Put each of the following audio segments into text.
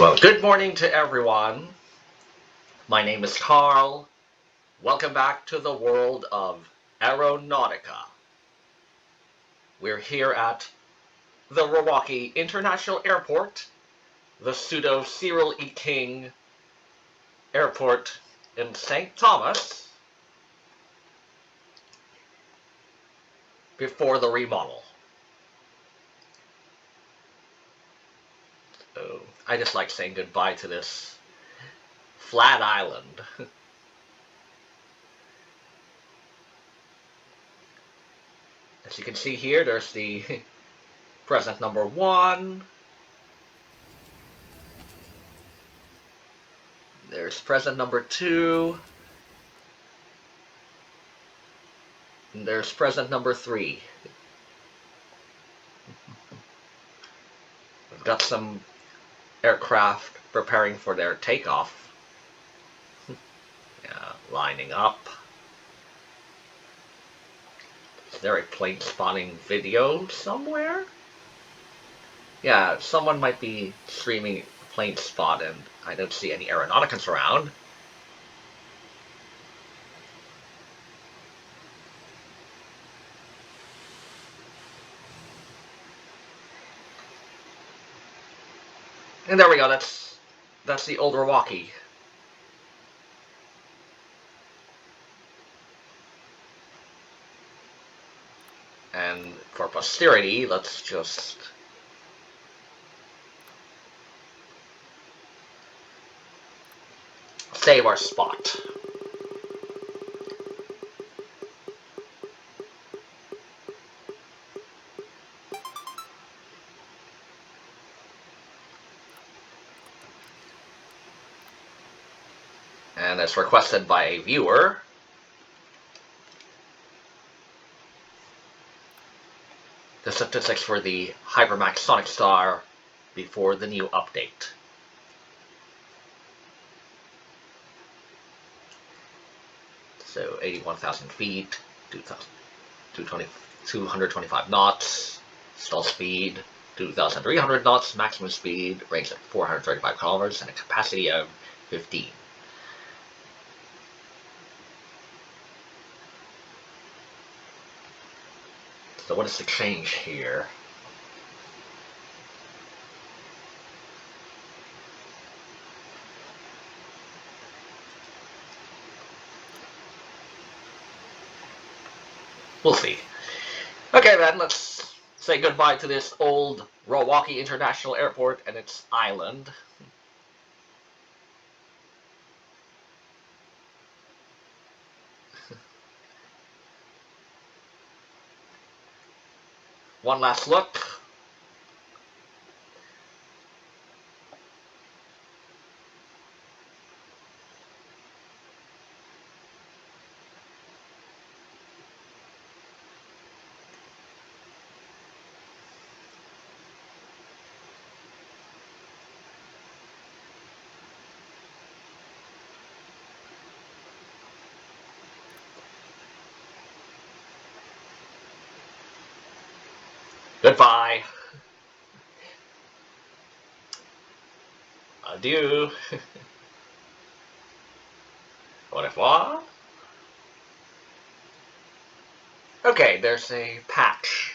Well, good morning to everyone. My name is Carl. Welcome back to the world of Aeronautica. We're here at the Rawaki International Airport, the pseudo Cyril E Airport in St. Thomas, before the remodel. So I just like saying goodbye to this flat island. As you can see here, there's the present number 1. There's present number 2. And there's present number 3. We've got some aircraft preparing for their takeoff. Lining up. Is there a plane spotting video somewhere? Yeah, someone might be streaming plane spot and I don't see any Aeronauticans around. And there we go, that's the old Rawaki. And for posterity, let's just save our spot. And as requested by a viewer, the statistics for the HyperMach SonicStar before the new update. So 81,000 feet, 225 knots, stall speed 2,300 knots, maximum speed, range of 435 kilometers, and a capacity of 15. So what is the change here? We'll see. Okay then, let's say goodbye to this old Rawaki International Airport and its island. One last look. Goodbye. Adieu. Au revoir. Okay, there's a patch.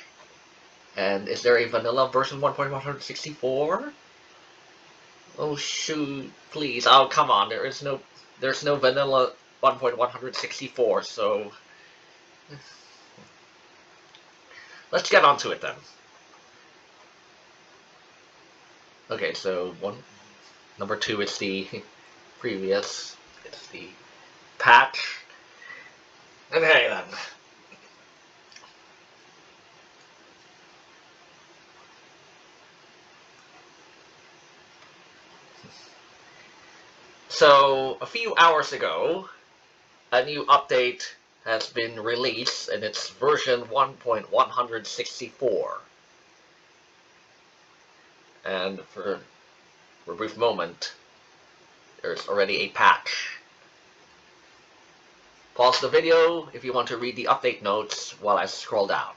And is there a vanilla version 1.164? Oh shoot, please. Oh come on, there's no vanilla 1.164, so let's get on to it then. Okay, so number 2 is the previous, it's the patch. Okay then. So, a few hours ago, a new update has been released, and it's version 1.164. And for a brief moment, there's already a patch. Pause the video if you want to read the update notes while I scroll down.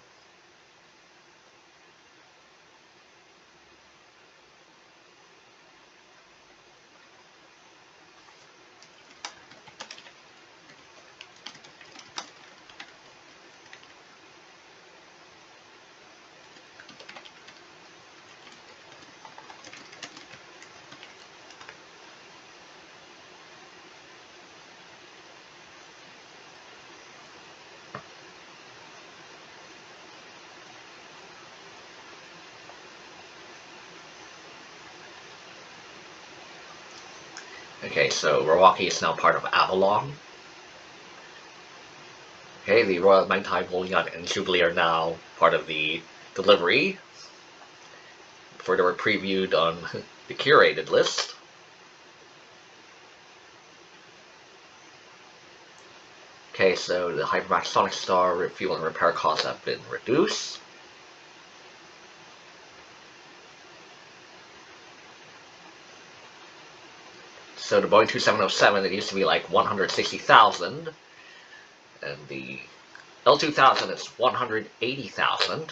Okay, so Rawaki is now part of Avalon. Okay, the Royal Maritime Holding Yacht and Jubilee are now part of the delivery. Before they were previewed on the curated list. Okay, so the HyperMach SonicStar refuel and repair costs have been reduced. So the Boeing 2707, it used to be like 160,000, and the L-2000 is 180,000. And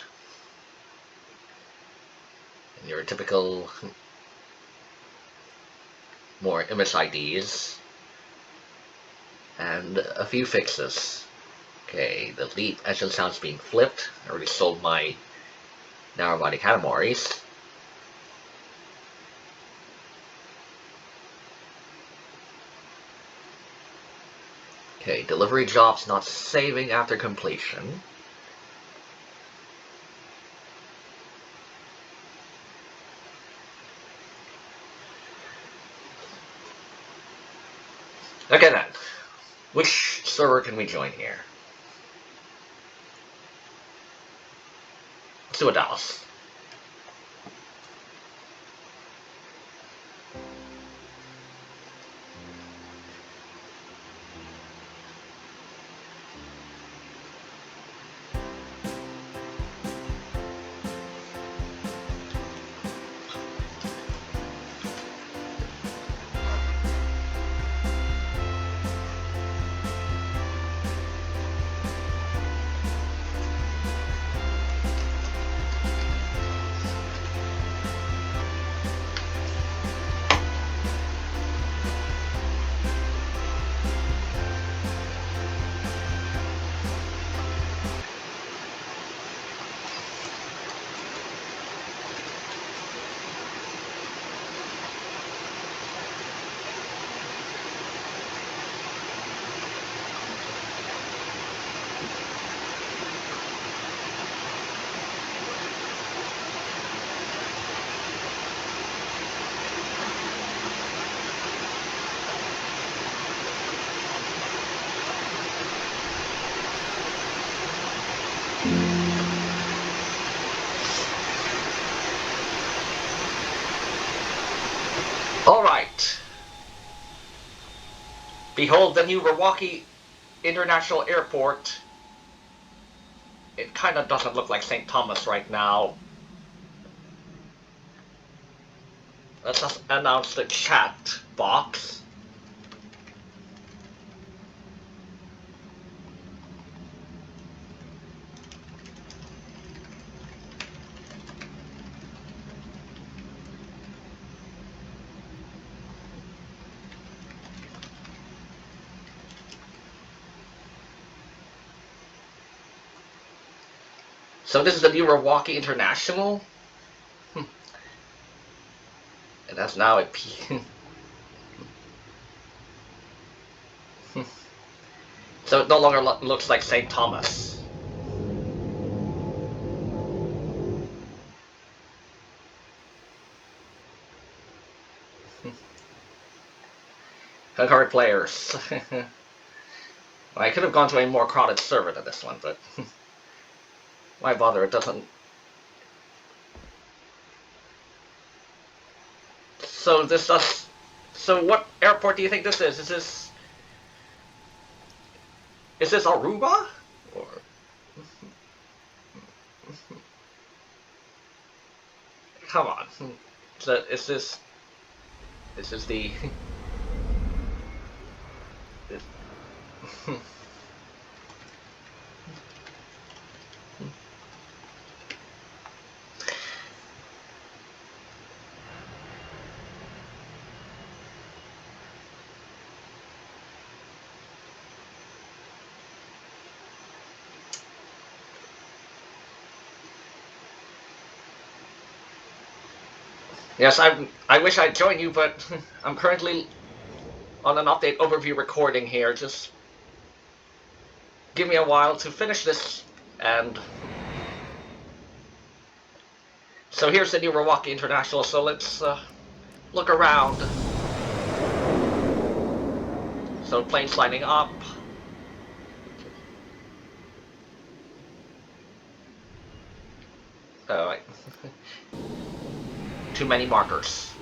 your typical more image IDs. And a few fixes. Okay, the lead engine sounds being flipped. I already sold my narrow body categories. Okay, delivery jobs not saving after completion. Okay then. Which server can we join here? Let's do a Dallas. Alright. Behold the new Rawaki International Airport. It kind of doesn't look like St. Thomas right now. Let's just announce the chat box. So this is the new Rawaki International. And that's now a P. So it no longer looks like St. Thomas. Concurrent players. I could have gone to a more crowded server than this one, but why bother? It doesn't. So this does. So what airport do you think this is? Is this Aruba? Or come on. So is this the Yes, I wish I'd join you, but I'm currently on an update overview recording here. Just give me a while to finish this, and so here's the new Rawaki International. So let's look around. So planes lining up. Oh, right. Too many markers.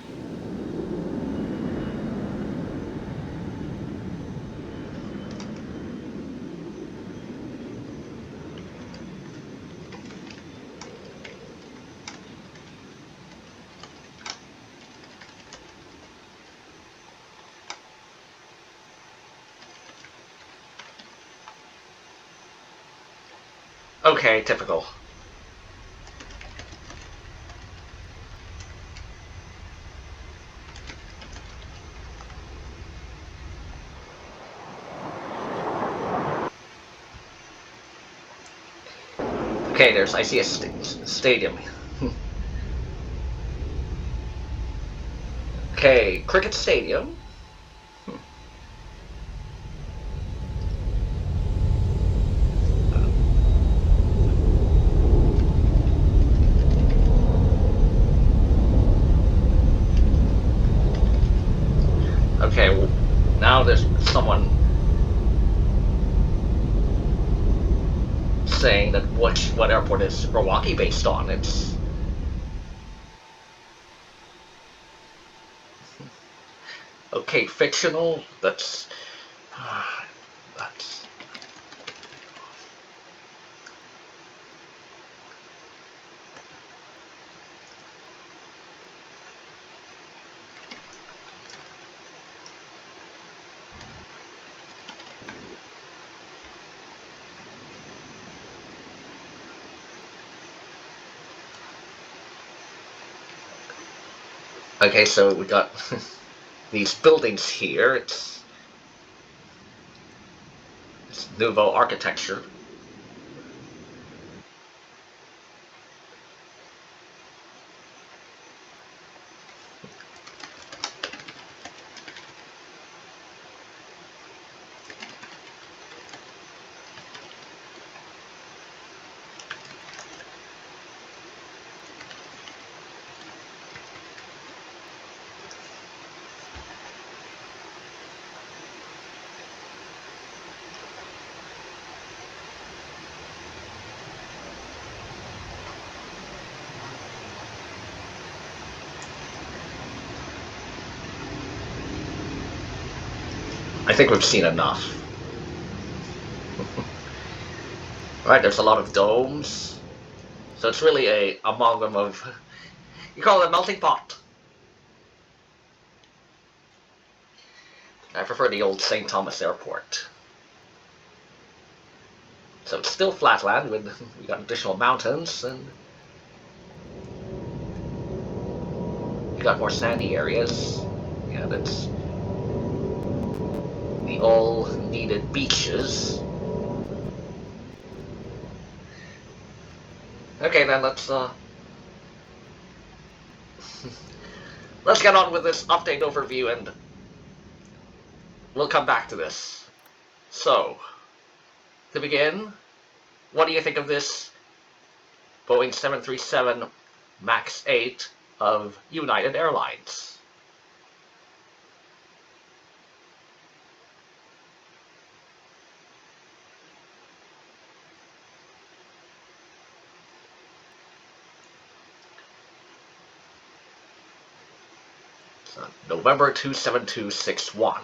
Okay, typical. Okay, I see a stadium. Okay, cricket stadium. Okay, well, now there's someone saying that what airport is Rawaki based on. It's okay, fictional. That's okay. So we got these buildings here. It's Nouveau architecture. I think we've seen enough. Right, there's a lot of domes. So it's really a amalgam of, you call it a melting pot. I prefer the old St. Thomas Airport. So it's still flatland with, we got additional mountains and we got more sandy areas. Yeah, that's the all needed beaches. Okay, then let's get on with this update overview and we'll come back to this. So, to begin, what do you think of this Boeing 737 MAX 8 of United Airlines? November 27261.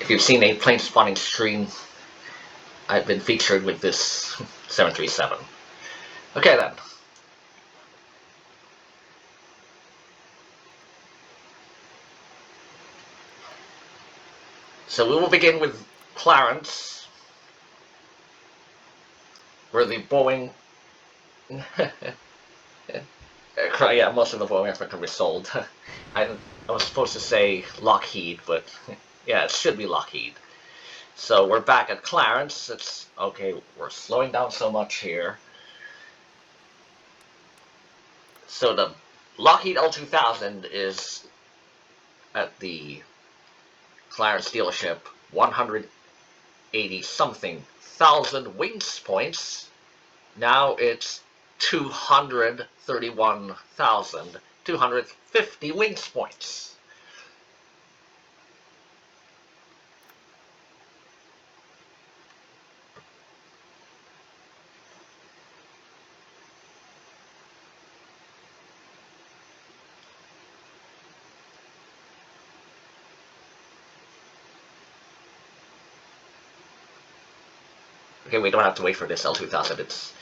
If you've seen a plane spotting stream, I've been featured with this 737. Okay then. So we will begin with Clarence, where the Boeing Yeah, most of the Boeing aircraft were sold. I was supposed to say Lockheed, but yeah, it should be Lockheed. So we're back at Clarence. It's okay. We're slowing down so much here. So the Lockheed L-2000 is at the Clarence dealership, 180 something thousand Wingz points. Now it's 231,250 Wingz points. Okay, we don't have to wait for this L-2000. It's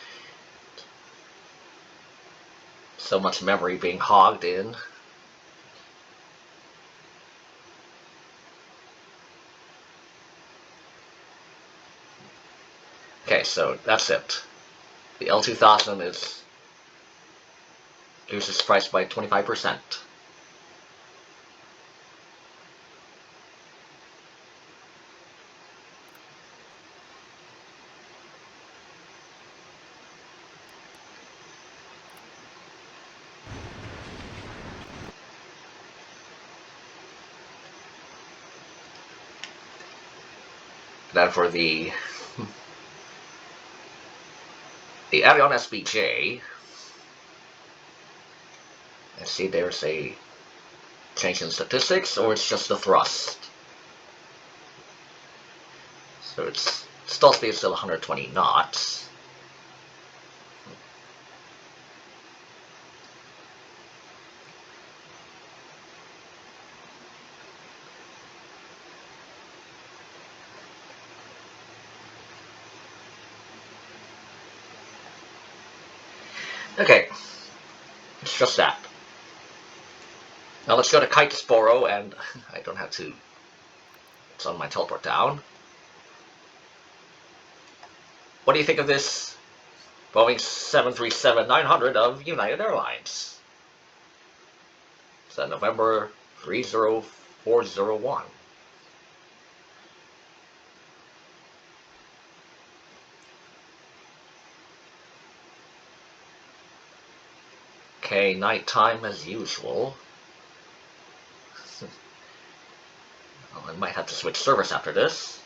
so much memory being hogged in. Okay, so that's it. The L-2000 loses price by 25%. Then for the Aerion SBJ, let's see, there's a change in statistics, or it's just the thrust. So its stall speed is still 120 knots. Okay, it's just that. Now let's go to Kitesporo, and I don't have to. It's on my teleport down. What do you think of this Boeing 737-900 of United Airlines? It's a November 30401. Okay, nighttime as usual. Well, I might have to switch service after this.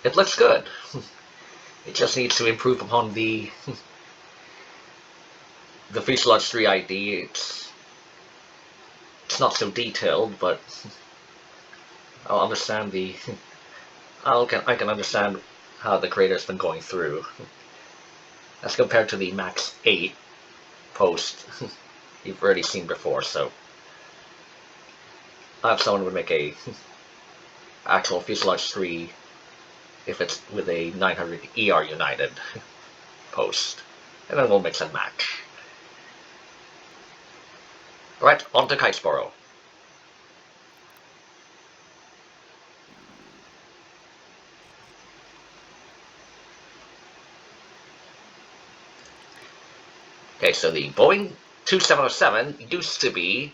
It looks good. It just needs to improve upon the fuselage 3 ID. It's not so detailed, but I'll understand I can understand how the creator's been going through. As compared to the Max 8 post you've already seen before, so I have someone would make a actual fuselage 3 if it's with a 900 ER United post, and then we'll mix and match. Alright, on to Kitesporo. Okay, so the Boeing 2707 used to be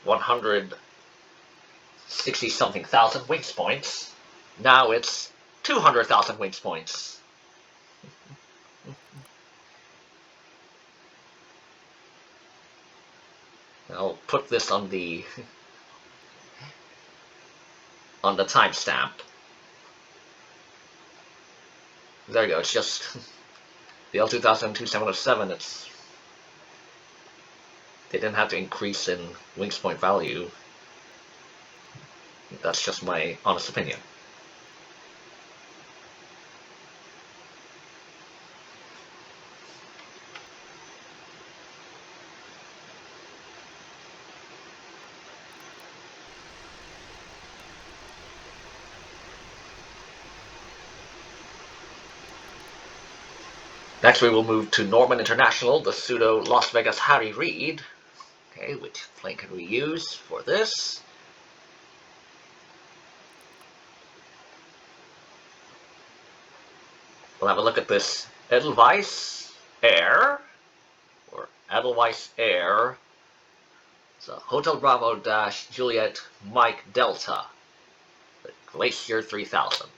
160 something thousand Wingz points. Now it's 200,000 Wingz points. I'll put this on the timestamp. There you go. It's just the L-2000 2707. They didn't have to increase in Wingz point value. That's just my honest opinion. Next we will move to Norman International, the pseudo Las Vegas Harry Reid. Okay, which plane can we use for this? We'll have a look at this Edelweiss Air, or Edelweiss Air. It's a Hotel Bravo Dash Juliet Mike Delta, the Glacier 3000.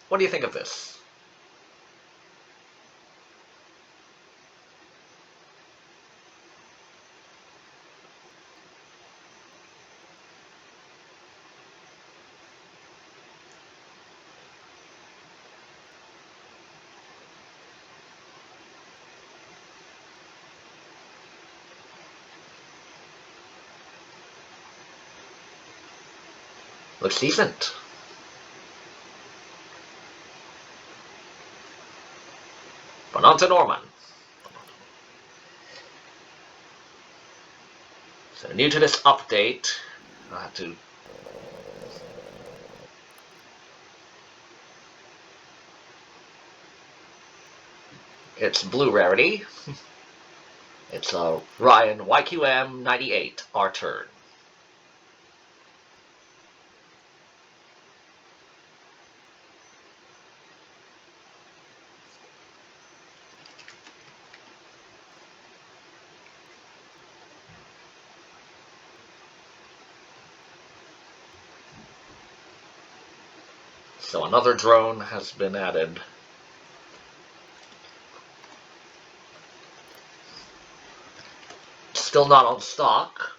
What do you think of this? Looks decent. But on to Norman. So new to this update, I'll have to it's blue rarity. It's a Ryan YQM 98 R-Tern. So another drone has been added. Still not on stock.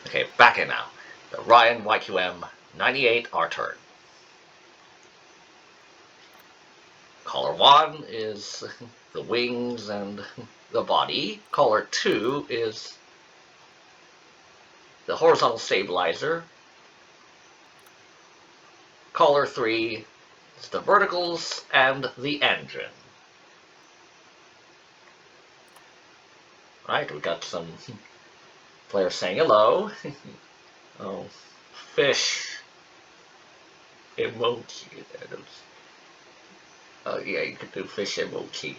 Okay, back in now. The Ryan YQM 98 R-Tern. Caller 1 is the wings and the body. Caller 2 is the horizontal stabilizer. Caller 3 is the verticals and the engine. Right, we got some players saying hello. Oh, fish emoji. Oh yeah, you could do fish emoji.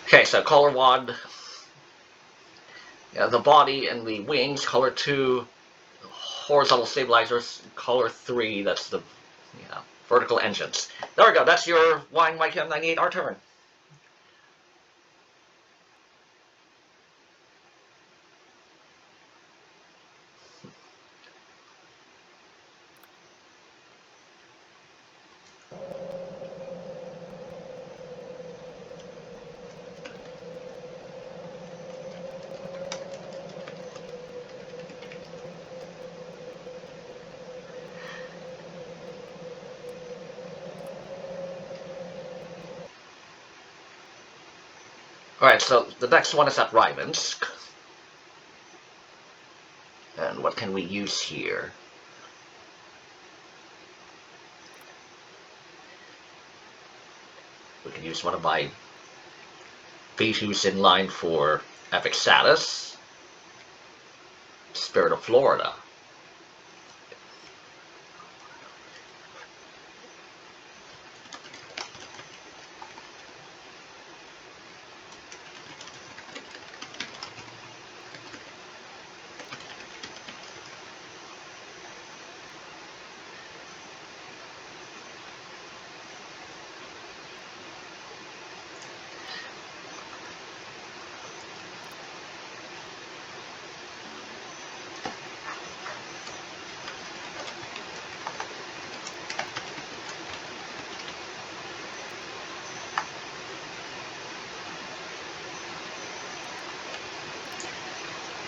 Okay, so color 1, the body and the wings. Color 2, horizontal stabilizers. Color 3, that's the vertical engines. There we go. That's your Wine YQM 98 R-Tern. Alright, so the next one is at Rybinsk. And what can we use here? We can use one of my V2s in line for epic status. Spirit of Florida.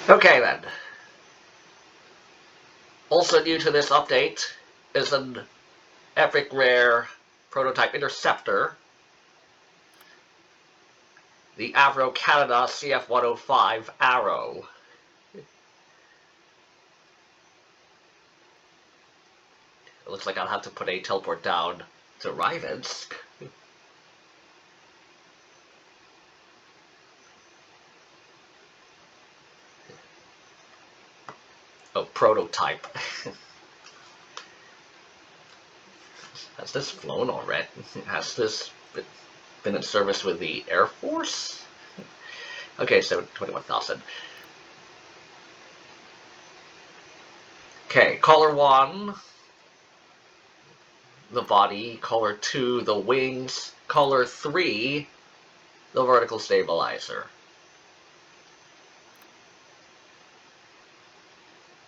Okay then. Also new to this update is an epic rare prototype interceptor, the Avro Canada CF-105 Arrow. It looks like I'll have to put a teleport down to Rivens. Oh, prototype. Has this flown already? Has this been in service with the Air Force? Okay, so 21,000. Okay, color 1, the body. Color 2, the wings. Color 3, the vertical stabilizer.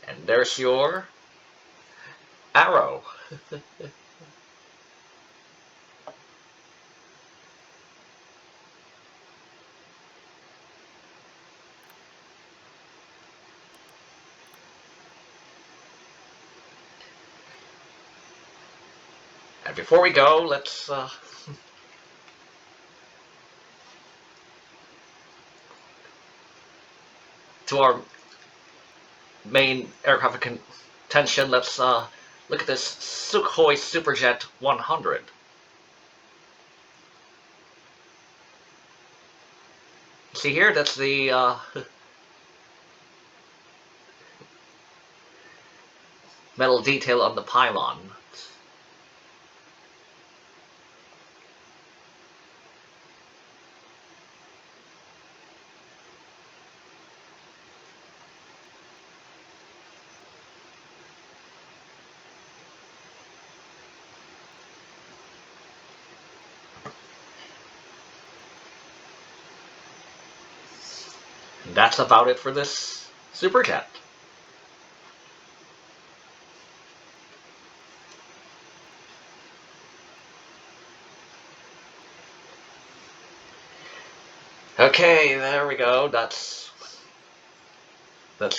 And there's your Arrow. And before we go, let's to our main aircraft of contention. Let's look at this Sukhoi Superjet 100. See here, that's the metal detail on the pylon. And that's about it for this Superjet. Okay, there we go. That's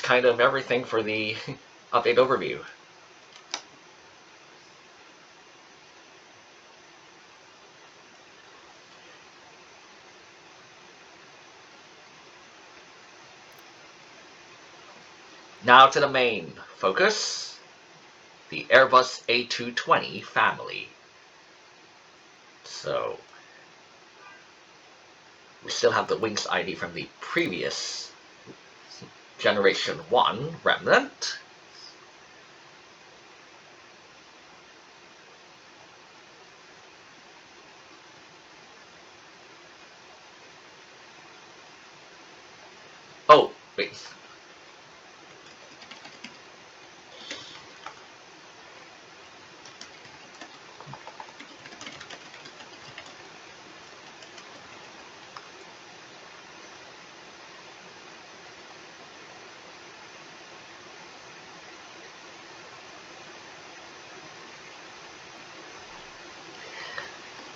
kind of everything for the update overview. Now to the main focus, the Airbus A220 family. So we still have the Wingz ID from the previous Generation 1 remnant. Oh, wait.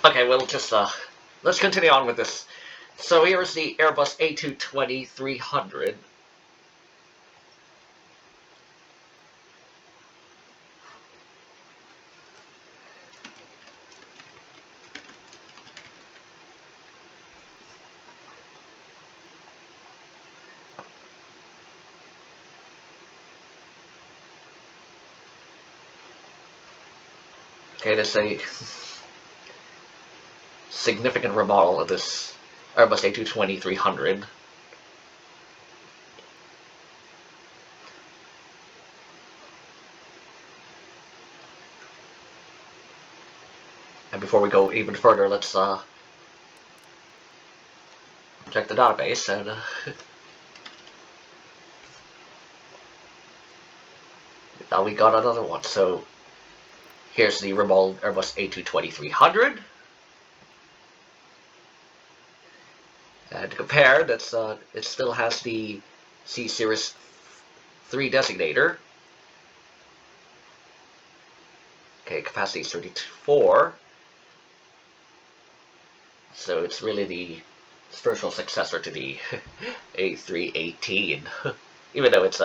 Okay, we'll just let's continue on with this. So here's the Airbus A220-300. Okay, there's a significant remodel of this Airbus A220-300. And before we go even further, let's check the database and now we got another one. So here's the remodeled Airbus A220-300. And to compare, that's it still has the C Series 3 designator. Okay, capacity is 34. So it's really the spiritual successor to the A318. even though it's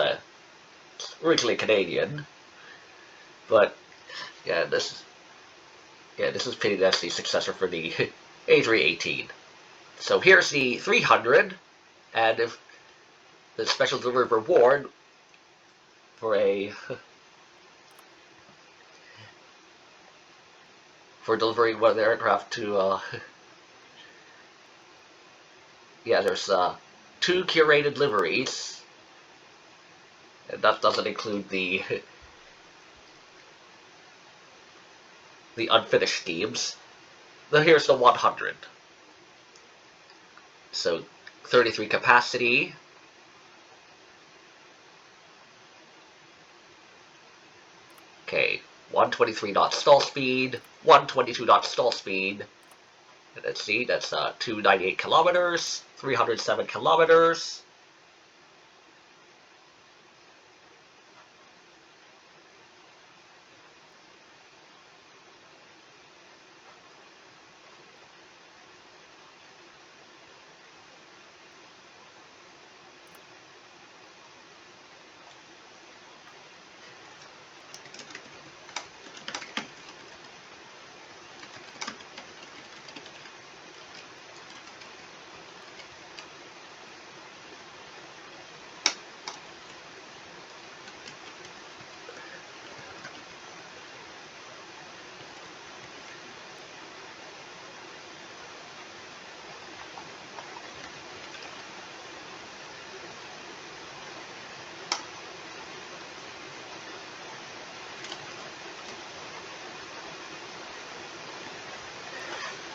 originally Canadian. But yeah, this is pitted as the successor for the A318. So here's the 300, and if the special delivery reward for delivering one of the aircraft to yeah, there's 2 curated liveries, and that doesn't include the the unfinished schemes. Now here's the 100. So 33 capacity. Okay, 123 knot stall speed, 122 knot stall speed. And let's see, that's 298 kilometers, 307 kilometers.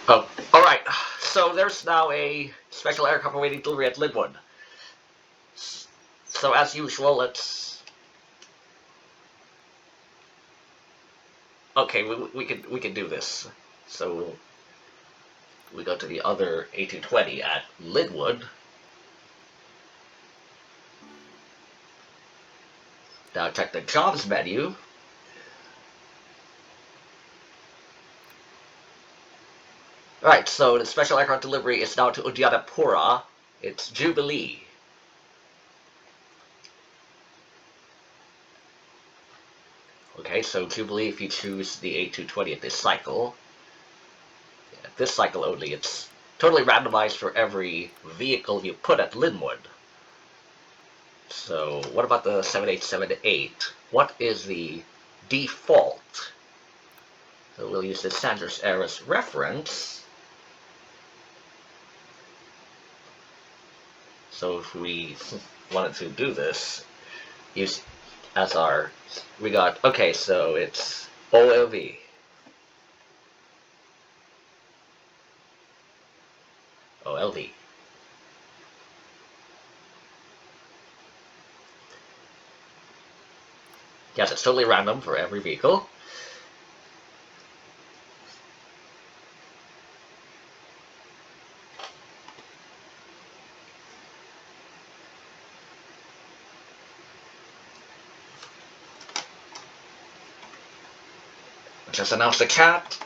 Oh, alright, so there's now a special aircraft awaiting delivery at Lynwood. So as usual, let's... Okay, we can do this. So we go to the other A220 at Lynwood. Now check the jobs menu. Alright, so the special aircraft delivery is now to Udyanampura. It's Jubilee. Okay, so Jubilee if you choose the A220 at this cycle. At this cycle only, it's totally randomized for every vehicle you put at Lynwood. So what about the 7878? What is the default? So we'll use the Sanders Eras reference. So if we wanted to do this, use as our, we got, okay, so it's OLV. OLV. Yes, it's totally random for every vehicle. Just announce the cat.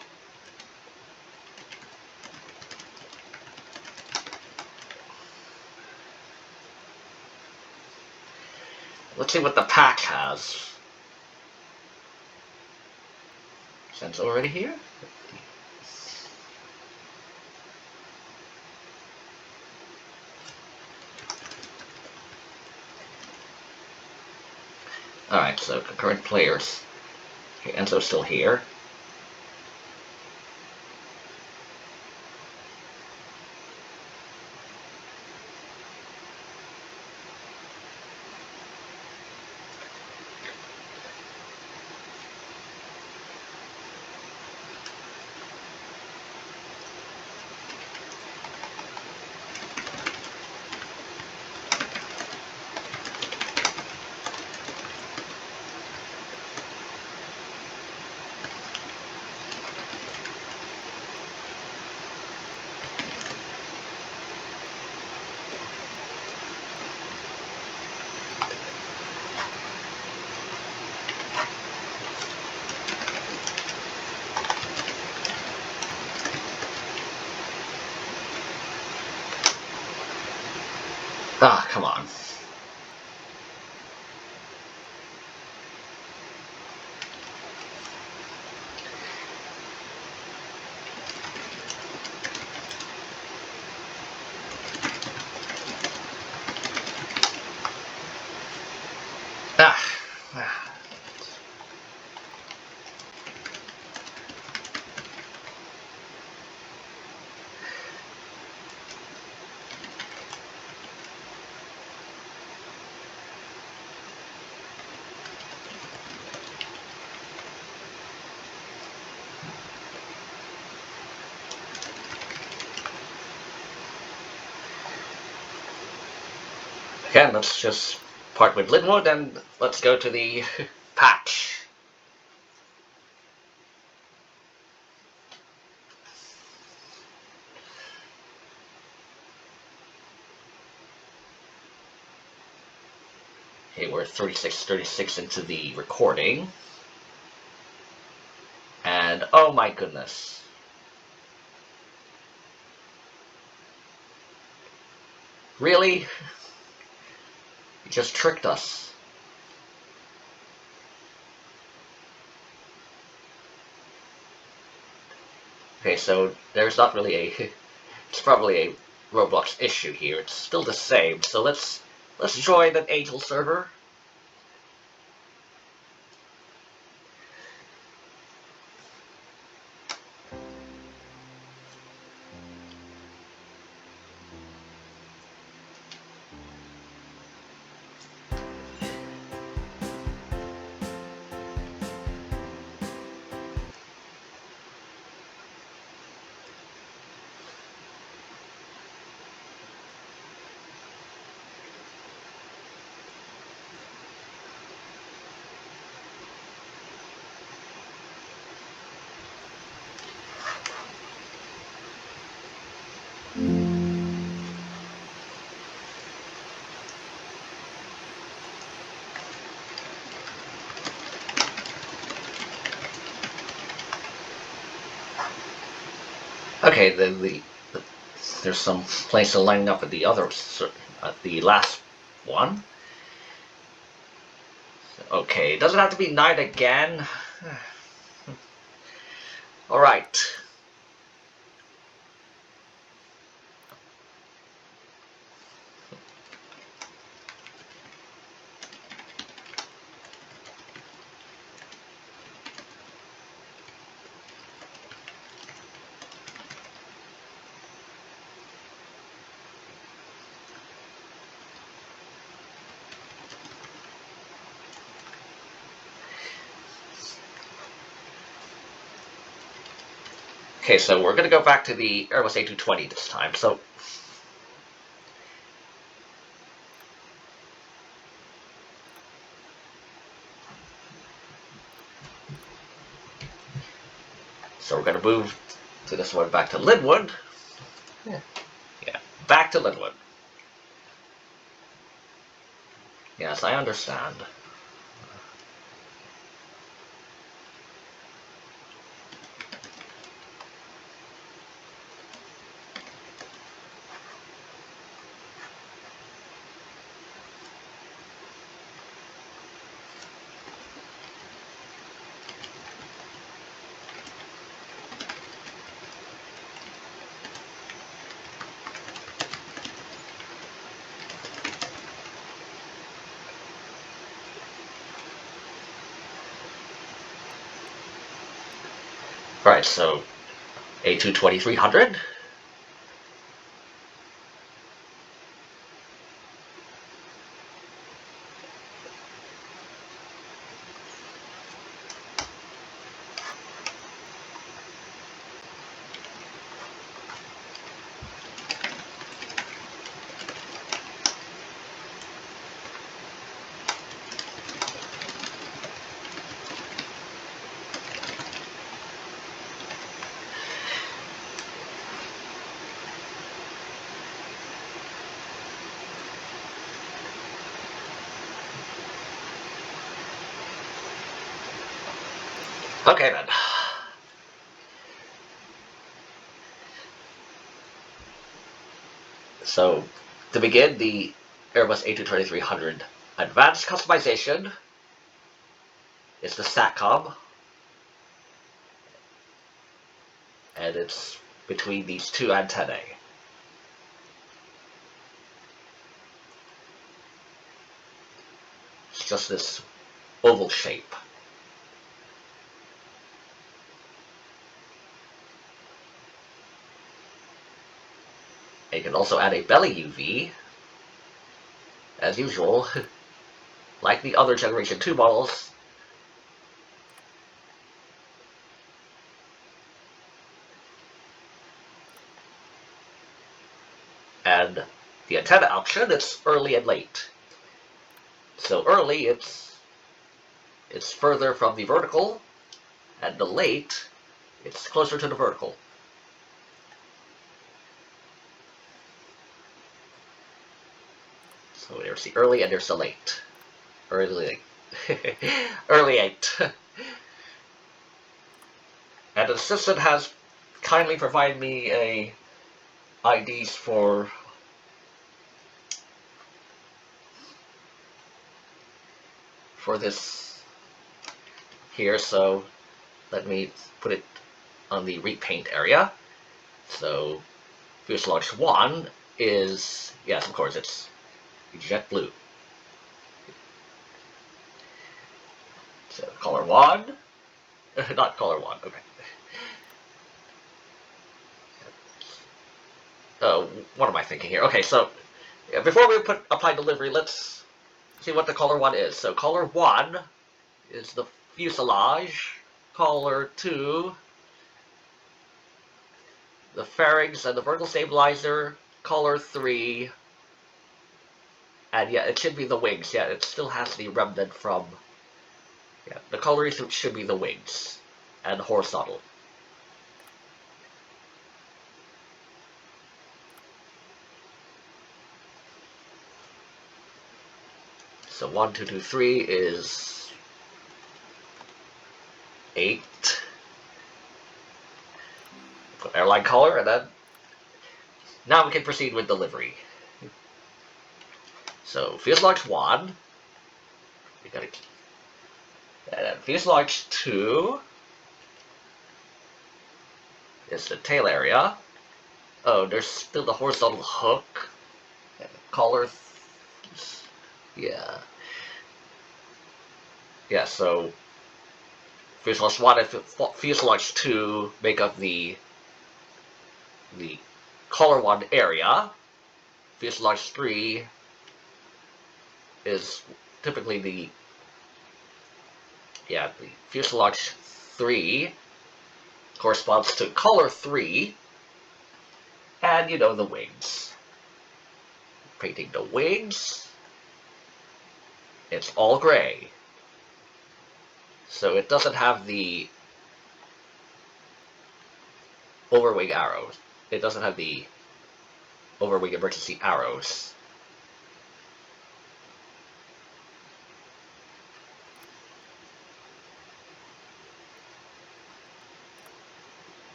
Let's see what the pack has. Since already here? Alright, so concurrent players. Okay, Enzo's still here. Ah, come on. Again, let's just part with Lynwood and let's go to the patch. Okay, we're 36 into the recording. And oh my goodness. Really? You just tricked us. Okay, so there's not really a... It's probably a Roblox issue here. It's still the same. So let's join an Angel server. Okay, there's some planes still lining up at the other, at the last one. Okay, it doesn't have to be night again. All right. Okay, so we're going to go back to the Airbus A220 this time. So we're going to move to this one back to Lynwood. Yeah, back to Lynwood. Yes, I understand. Right, so A220-300. Okay then. So, to begin, the Airbus A220-300 advanced customization is the SATCOM, and it's between these two antennae. It's just this oval shape. And you can also add a belly UV, as usual, like the other Generation 2 models. And the antenna option, it's early and late. So early, it's further from the vertical, and the late, it's closer to the vertical. So there's the early and there's the late. Early late. Early 8. And the assistant has kindly provided me a IDs for this here, so let me put it on the repaint area. So fuselage 1 is, yes, of course, it's jet blue. So color 1, not color 1, okay. What am I thinking here? Okay, so before we apply delivery, let's see what the color 1 is. So color 1 is the fuselage. Color 2, the fairings and the vertical stabilizer. Color 3, and yeah, it should be the wings. Yeah, it still has the remnant from, yeah, the coloring should be the wings and horizontal. So 1, 2, 2, 3 is 8. Put airline color, and then now we can proceed with delivery. So fuselage 1, we got it, and then fuselage 2 is the tail area. Oh, there's still the horizontal hook. Color, yeah. Yeah, so fuselage 1 and fuselage 2 make up the color 1 area. Fuselage 3 is typically the fuselage 3 corresponds to color 3, and you know, the wings. Painting the wings, it's all gray. So it doesn't have the overwing arrows. It doesn't have the overwing emergency arrows.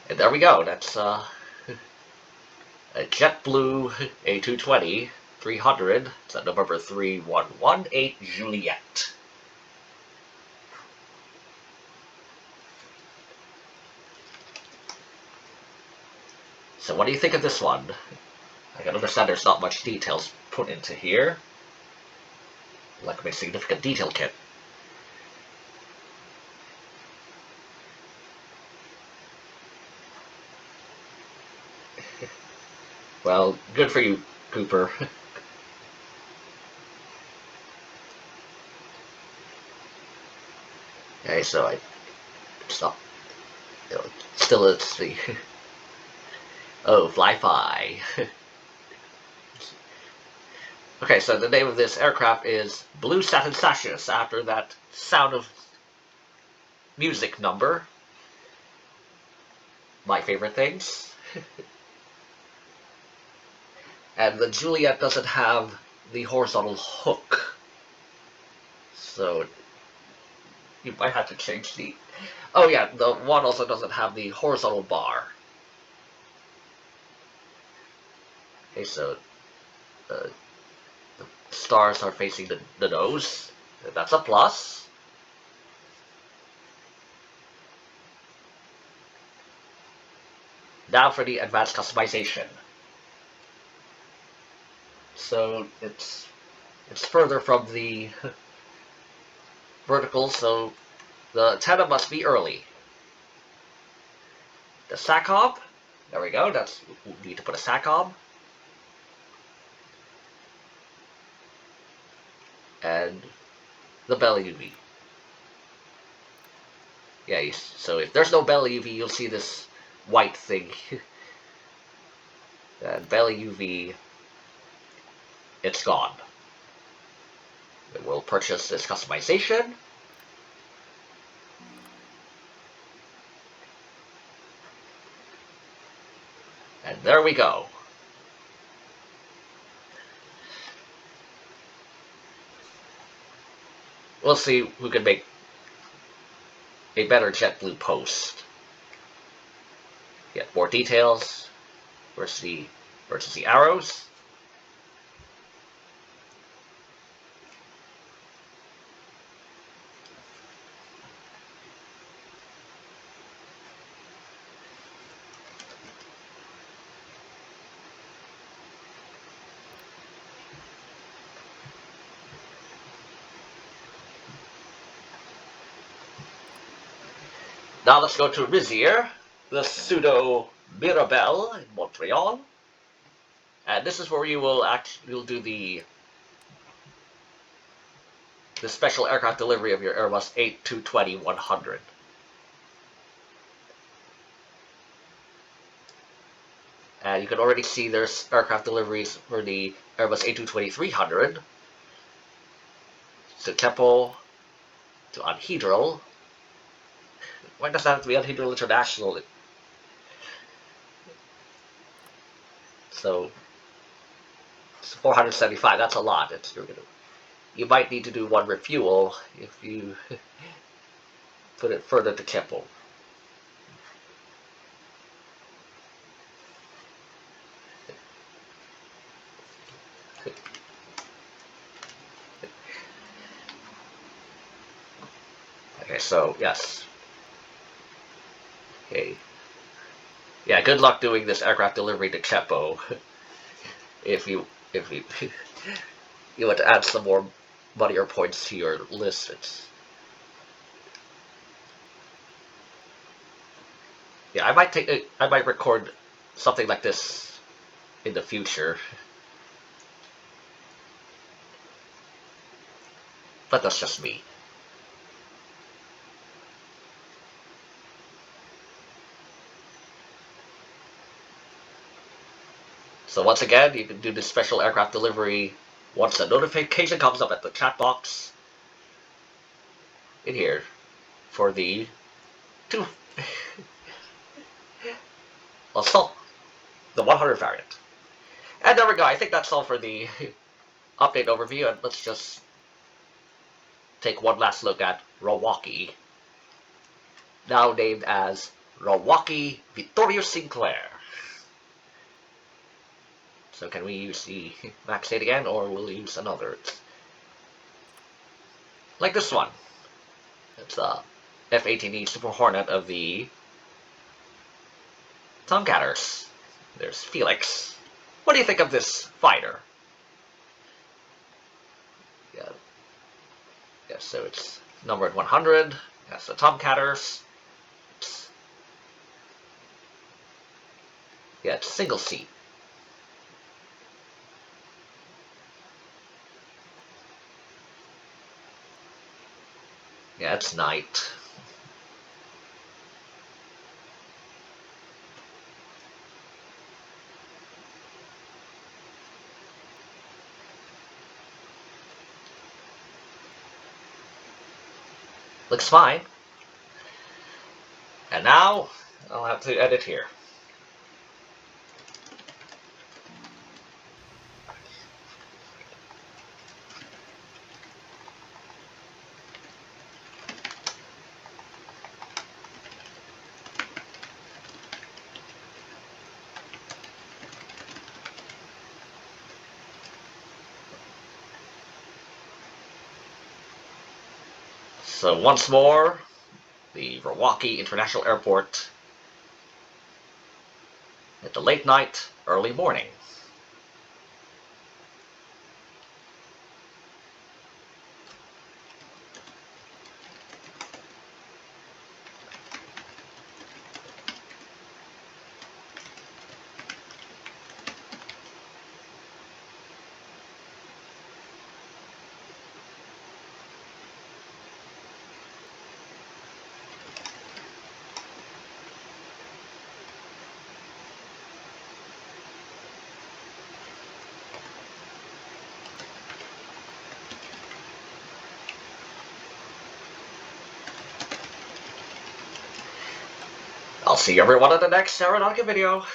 And there we go. That's a JetBlue A220-300. It's at November 3118 Juliet. So what do you think of this one? I can understand there's not much details put into here, like a significant detail kit. Well, good for you, Cooper. Okay, so still it's the oh, fly-fi. Okay, so the name of this aircraft is Blue Satin Sashes, after that Sound of Music number. My favorite things. And the Juliet doesn't have the horizontal hook, so you might have to change the... Oh yeah, the one also doesn't have the horizontal bar. Okay, so the stars are facing the nose. That's a plus. Now for the advanced customization. So it's further from the vertical, so the antenna must be early. The SACOM, there we go, we need to put a SACOM. And the belly UV. Yeah, so if there's no belly UV, you'll see this white thing. And belly UV, it's gone. We'll purchase this customization. And there we go. We'll see who can make a better JetBlue post. Get more details. Where's the arrows? Now let's go to Rizier, the pseudo-Mirabel in Montreal. And this is where you'll do the special aircraft delivery of your Airbus A220-300. And you can already see there's aircraft deliveries for the Airbus A220-300 to Keppel, to Anhydrel. Why does that have to be Anhydrel International? So it's 475. That's a lot. You might need to do one refuel if you put it further to Keppel. Okay, so yes. Okay. Yeah, good luck doing this aircraft delivery to Keppel. if you you want to add some more money or points to your list. Yeah, I might record something like this in the future. But that's just me. So once again, you can do this special aircraft delivery once a notification comes up at the chat box in here for the the 100 variant. And there we go. I think that's all for the update overview, and let's just take one last look at Rawaki, now named as Rawaki Vittorio Sinclair. So can we use the max 8 again, or we'll use another? Like this one. It's the F-18E Super Hornet of the Tomcatters. There's Felix. What do you think of this fighter? Yeah, so it's numbered 100. That's the Tomcatters. It's single seat. Yeah, it's night. Looks fine. And now, I'll have to edit here. So once more, the Rawaki International Airport at the late night, early morning. see everyone in the next Aeronautica video.